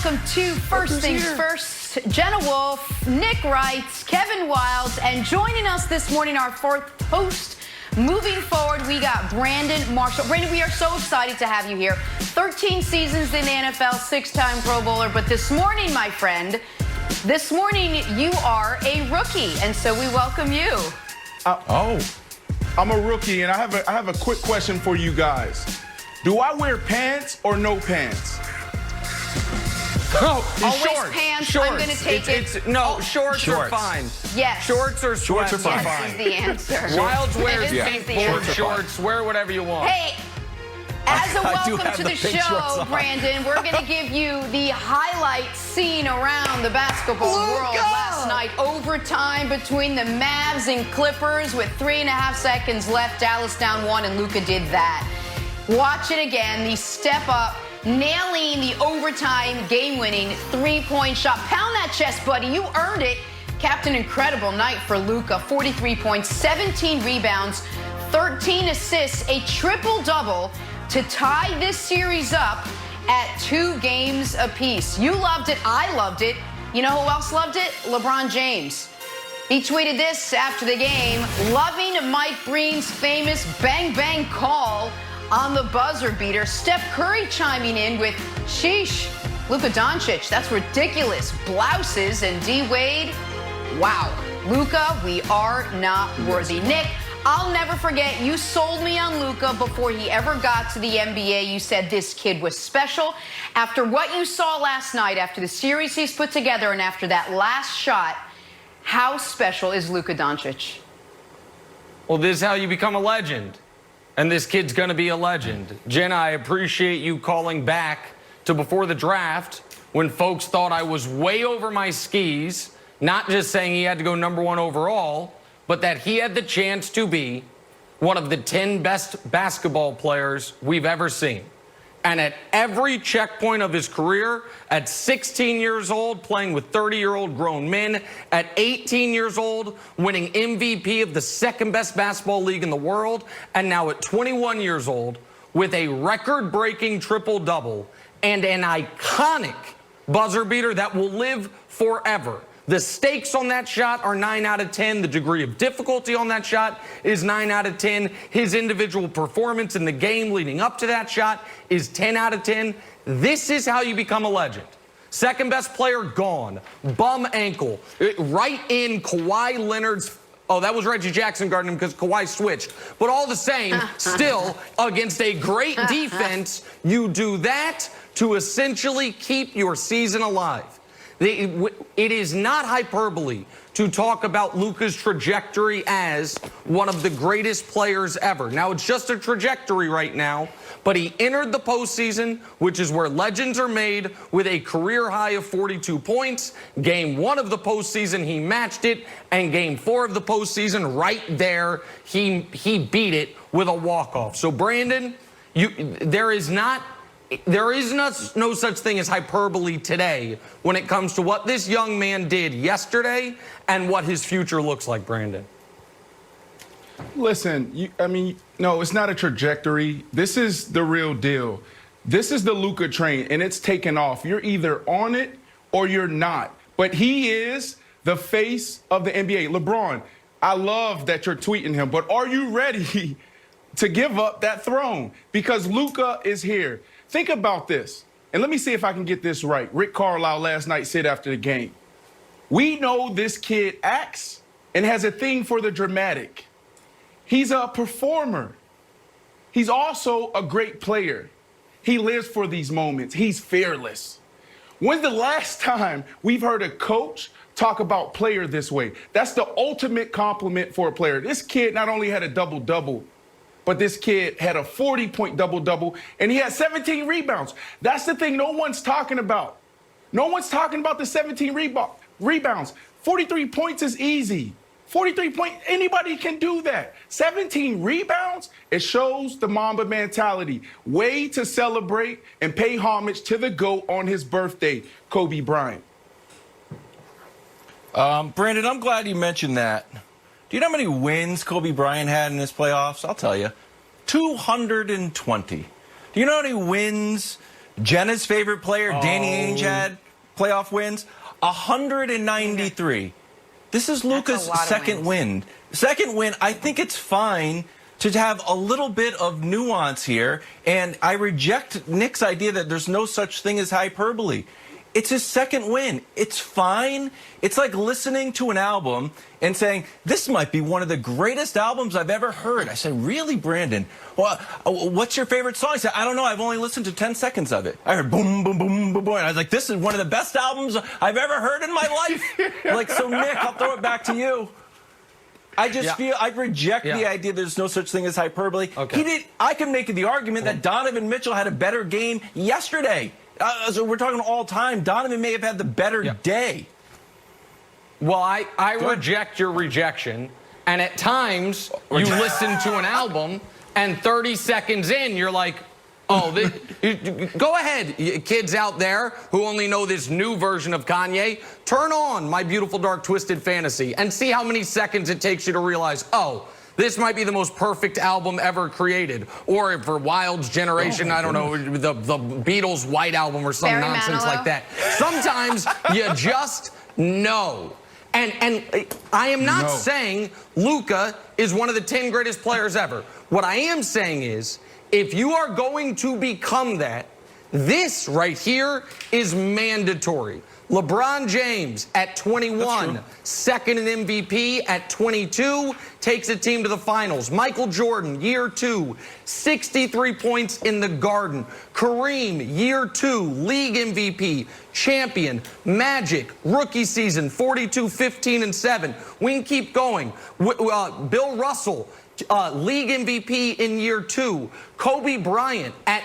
welcome to First Things First. Jenna Wolf, Nick Wright, Kevin Wilds, and joining us this morning, our fourth host. Moving forward, we got Brandon Marshall. Brandon, we are so excited to have you here. 13 seasons in the NFL, 6-time Pro Bowler. But this morning, my friend, this morning you are a rookie, and so we welcome you. I'm a rookie, and I have a quick question for you guys. Do I wear pants or no pants? Oh, always shorts. pants. Shorts. I'm going to take it. Shorts are fine. Yes. Shorts are Shorts are fine. Yes is the answer. Wilds wears It is the board answer. shorts. Wear whatever you want. Hey, as a I do welcome have to the the pink shorts show, on. Brandon, we're going to give you the highlight scene around the basketball world last night. Overtime between the Mavs and Clippers with 3.5 seconds left. Dallas down 1, and Luka did that. Watch it again. The step up, nailing the overtime game-winning three-point shot. Pound that chest, buddy. You earned it. Captain, incredible night for Luka. 43 points, 17 rebounds, 13 assists, a triple-double to tie this series up at 2 games apiece. You loved it. I loved it. You know who else loved it? LeBron James. He tweeted this after the game, loving Mike Breen's famous bang-bang call on the buzzer beater. Steph Curry chiming in with, sheesh, Luka Doncic, that's ridiculous. Blouses. And D-Wade, wow. Luka, we are not worthy. Nick, I'll never forget, you sold me on Luka before he ever got to the NBA. You said this kid was special. After what you saw last night, after the series he's put together, and after that last shot, how special is Luka Doncic? Well, this is how you become a legend. And this kid's going to be a legend. Jenna, I appreciate you calling back to before the draft when folks thought I was way over my skis, not just saying he had to go #1 overall, but that he had the chance to be one of the 10 best basketball players we've ever seen. And at every checkpoint of his career, at 16 years old, playing with 30-year-old grown men, at 18 years old, winning MVP of the second best basketball league in the world, and now at 21 years old, with a record-breaking triple-double and an iconic buzzer beater that will live forever. The stakes on that shot are 9 out of 10. The degree of difficulty on that shot is 9 out of 10. His individual performance in the game leading up to that shot is 10 out of 10. This is how you become a legend. Second best player gone. Bum ankle. Right in Kawhi Leonard's. Oh, that was Reggie Jackson guarding him because Kawhi switched. But all the same, still, against a great defense, you do that to essentially keep your season alive. It is not hyperbole to talk about Luka's trajectory as one of the greatest players ever. Now, it's just a trajectory right now, but he entered the postseason, which is where legends are made, with a career high of 42 points. Game 1 of the postseason, he matched it, and Game 4 of the postseason, right there, he beat it with a walk-off. So, Brandon, there is no such thing as hyperbole today when it comes to what this young man did yesterday and what his future looks like, Brandon. Listen, no, it's not a trajectory. This is the real deal. This is the Luka train, and it's taken off. You're either on it or you're not. But he is the face of the NBA. LeBron, I love that you're tweeting him, but are you ready to give up that throne? Because Luka is here. Think about this, and let me see if I can get this right. Rick Carlisle last night said after the game, we know this kid acts and has a thing for the dramatic. He's a performer. He's also a great player. He lives for these moments. He's fearless. When's the last time we've heard a coach talk about player this way? That's the ultimate compliment for a player. This kid not only had a double-double, but this kid had a 40-point double-double, and he had 17 rebounds. That's the thing no one's talking about. No one's talking about the 17 rebounds. 43 points is easy. 43 points, anybody can do that. 17 rebounds, it shows the Mamba mentality. Way to celebrate and pay homage to the GOAT on his birthday, Kobe Bryant. Brandon, I'm glad you mentioned that. Do you know how many wins Kobe Bryant had in his playoffs? I'll tell you. 220. Do you know how many wins Jenna's favorite player, Danny Ainge, had playoff wins. 193. This is Luka's second win. Second win, I think it's fine to have a little bit of nuance here, and I reject Nick's idea that there's no such thing as hyperbole. It's his second win. It's fine. It's like listening to an album and saying, this might be one of the greatest albums I've ever heard. I said, really, Brandon? Well, what's your favorite song? He said, I don't know. I've only listened to 10 seconds of it. I heard boom, boom, boom, boom, boom. And I was like, this is one of the best albums I've ever heard in my life. Like, so, Nick, I'll throw it back to you. I just feel I reject the idea there's no such thing as hyperbole. Okay. I can make the argument that Donovan Mitchell had a better game yesterday. So we're talking all time. Donovan may have had the better day. Well, I reject your rejection. And at times, you listen to an album, and 30 seconds in, you're like, oh, go ahead, kids out there who only know this new version of Kanye. Turn on My Beautiful Dark Twisted Fantasy and see how many seconds it takes you to realize, oh, this might be the most perfect album ever created. Or for Wild's generation, I don't know, the Beatles' White Album or some nonsense like that. Sometimes you just know. And I am not saying Luka is one of the 10 greatest players ever. What I am saying is, if you are going to become that, this right here is mandatory. LeBron James at 21, second in MVP at 22, takes a team to the finals. Michael Jordan, year 2, 63 points in the Garden. Kareem, year 2, league MVP, champion. Magic, rookie season, 42, 15, and 7. We can keep going. Bill Russell, league MVP in year 2. Kobe Bryant at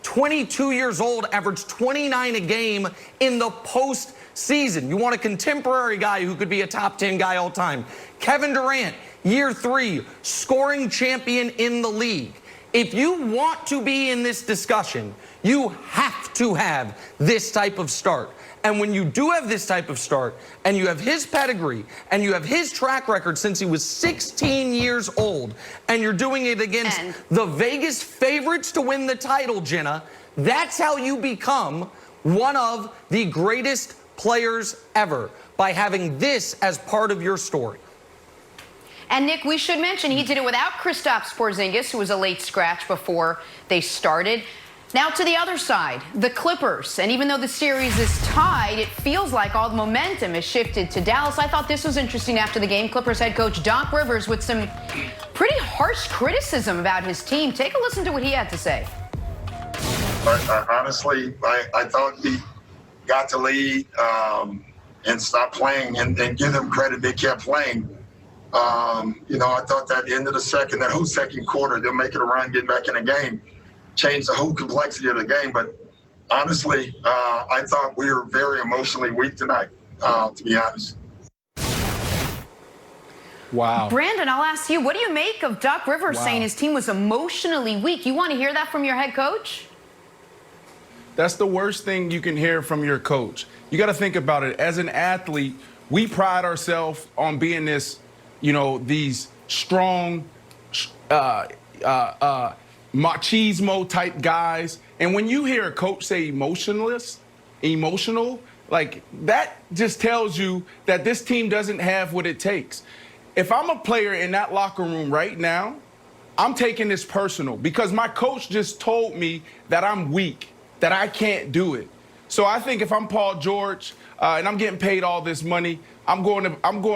22 years old, averaged 29 a game in the postseason. You want a contemporary guy who could be a top 10 guy all time. Kevin Durant, year 3, scoring champion in the league. If you want to be in this discussion, you have to have this type of start. And when you do have this type of start, and you have his pedigree, and you have his track record since he was 16 years old, and you're doing it against the Vegas favorites to win the title, Jenna, that's how you become one of the greatest players ever, by having this as part of your story. And, Nick, we should mention he did it without Kristaps Porzingis, who was a late scratch before they started. Now to the other side, the Clippers. And even though the series is tied, it feels like all the momentum has shifted to Dallas. I thought this was interesting after the game. Clippers head coach Doc Rivers with some pretty harsh criticism about his team. Take a listen to what he had to say. Honestly, I thought he got to lead and stop playing and give them credit. They kept playing. I thought that at the end of the second, that whole second quarter, they'll make it a run, get back in the game. Change the whole complexity of the game. But honestly, I thought we were very emotionally weak tonight, to be honest. Wow. Brandon, I'll ask you, what do you make of Doc Rivers saying his team was emotionally weak? You want to hear that from your head coach? That's the worst thing you can hear from your coach. You got to think about it. As an athlete, we pride ourselves on being this, these strong, machismo type guys. And when you hear a coach say emotional, like that just tells you that this team doesn't have what it takes. If I'm a player in that locker room right now, I'm taking this personal because my coach just told me that I'm weak, that I can't do it. So I think if I'm Paul George and I'm getting paid all this money, I'm going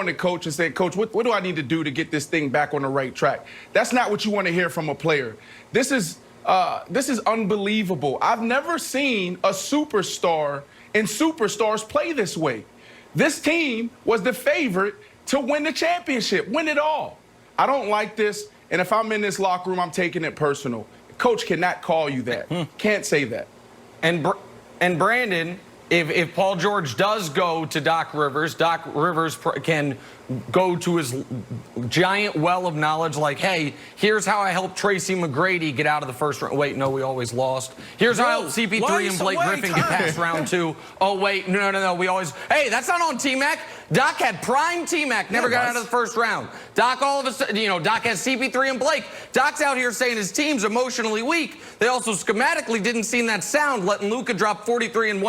to coach and say, Coach, what do I need to do to get this thing back on the right track? That's not what you want to hear from a player. This is unbelievable. I've never seen a superstar and superstars play this way. This team was the favorite to win the championship, win it all. I don't like this, and if I'm in this locker room, I'm taking it personal. Coach cannot call you that. Can't say that. And Brandon, if Paul George does go to Doc Rivers can go to his giant well of knowledge like, hey, here's how I helped Tracy McGrady get out of the first round. Wait, no, we always lost. Here's how I helped CP3 and Blake Griffin get past round 2. Oh, wait, no, we always... Hey, that's not on T-Mac. Doc had prime T-Mac, never got out of the first round. Doc all of a sudden, Doc has CP3 and Blake. Doc's out here saying his team's emotionally weak. They also schematically didn't seem that sound, letting Luka drop 43 and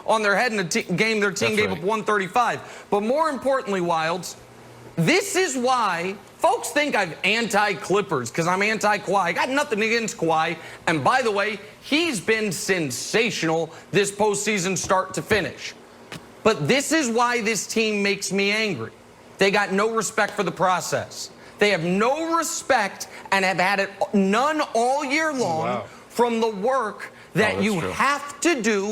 on their head in a game their team gave up 135. But more importantly, Wilds, this is why folks think I'm anti-Clippers, because I'm anti-Kawhi. I got nothing against Kawhi. And by the way, he's been sensational this postseason start to finish. But this is why this team makes me angry. They got no respect for the process. They have no respect and have had it none all year long from the work that you have to do.